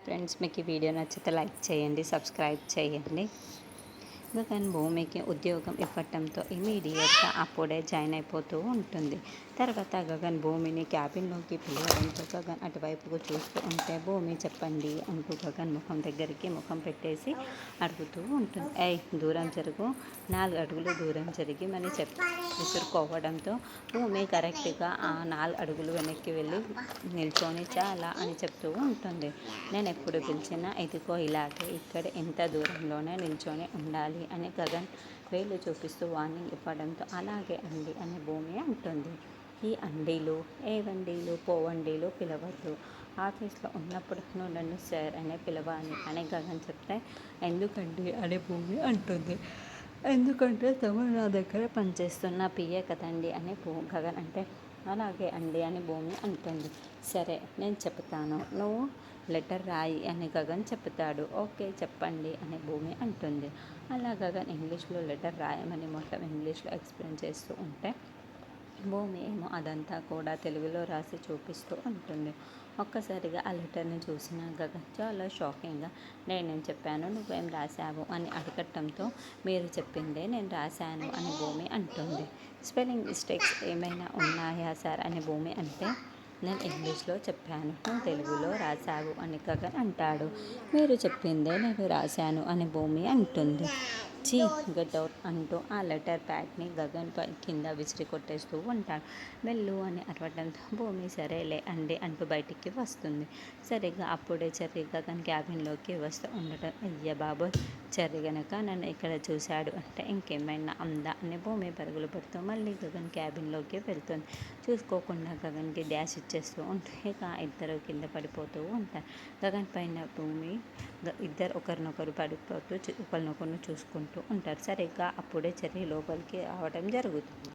Friends, మీకు ఈ video నచ్చితే లైక్ చేయండి, సబ్స్క్రైబ్ చేయండి. గగన్ భూమికి ఉద్యోగం ఇవ్వటంతో ఇమీడియట్గా అప్పుడే జాయిన్ అయిపోతూ ఉంటుంది. తర్వాత గగన్ భూమిని క్యాబిన్లోకి పిలవడంతో గగన్ అటువైపుకు చూస్తూ ఉంటే భూమి చెప్పండి అంటూ గగన్ ముఖం దగ్గరికి ముఖం పెట్టేసి అడుగుతూ ఉంటుంది. దూరం జరుగు, 4 అడుగులు దూరం జరిగి మని విసురుకోవడంతో భూమి కరెక్ట్గా ఆ 4 అడుగులు వెనక్కి వెళ్ళి నిల్చొని చాలా అని చెప్తూ ఉంటుంది. నేను ఎప్పుడు పిలిచినా ఇదిగో ఇలాగే ఇక్కడ ఇంత దూరంలోనే నిల్చొని ఉండాలి అని గగన్ వేలు చూపిస్తూ వార్నింగ్ ఇవ్వడంతో అలాగే అండి అని భూమి అంటుంది. ఈ అండీలు, ఏ వండీలు, పోవండీలు పిలవద్దు, ఆఫీస్లో ఉన్నప్పుడు నన్ను సార్ అనే పిలవాలి అని గగన్ చెప్తే ఎందుకండి అని భూమి అంటుంది. ఎందుకంటే తమరు నా దగ్గర పనిచేస్తున్న పిఏ కదండి అని గగన్ అంటే అలాగే అండి అని భూమి అంటుంది. సరే నేను చెప్తాను, నువ్వు లెటర్ రాయి అని గగన్ చెప్తాడు. ఓకే చెప్పండి అని భూమి అంటుంది. అలా గగన్ ఇంగ్లీష్లో లెటర్ రాయమని మొత్తం ఇంగ్లీష్లో ఎక్స్ప్లెయిన్ చేస్తూ ఉంటే భూమి ఏమో అదంతా కూడా తెలుగులో రాసి చూపిస్తూ ఉంటుంది. ఒక్కసారిగా ఆ లెటర్ని చూసిన గగన్ చాలా షాకింగ్గా నేనేం చెప్పాను, నువ్వేం రాశావు అని అడగటంతో మీరు చెప్పిందే నేను రాశాను అని భూమి అంటుంది. స్పెల్లింగ్ మిస్టేక్స్ ఏమైనా ఉన్నాయా సార్ అని భూమి అంటే నేను ఇంగ్లీష్లో చెప్పాను, నువ్వు తెలుగులో రాశావు అని గగన్ అంటాడు. మీరు చెప్పిందే నేను రాశాను అని భూమి అంటుంది. చీ గెట్ అవుట్ అంటూ ఆ లెటర్ ప్యాడ్ని గగన్ కింద విసిరి కొట్టేస్తూ ఉంటాడు. వెళ్ళు అని అరవడంతో భూమి సరేలే అండి అంటూ బయటికి వస్తుంది. సరిగ్గా అప్పుడే చెర్రీ గగన్ క్యాబిన్లోకి వస్తూ ఉండటం, అయ్య బాబోయ్, చెర్రీ గనక నన్ను ఇక్కడ చూశాడు అంటే ఇంకేమైనా అందా అని భూమి పరుగులు పెడుతూ మళ్ళీ గగన్ క్యాబిన్లోకి వెళ్తుంది. చూసుకోకుండా గగన్కి డ్యాష్ ఇచ్చేస్తూ ఉంటే ఇక ఇద్దరు కింద పడిపోతూ ఉంటారు. గగన్ పైన భూమి ఇద్దరు ఒకరినొకరు పడిపోతూ ఒకరినొకరు చూసుకుంటూ ఉంటారు. సరిగ్గా అప్పుడే చెర్రీ లోపలికి రావడం జరుగుతుంది.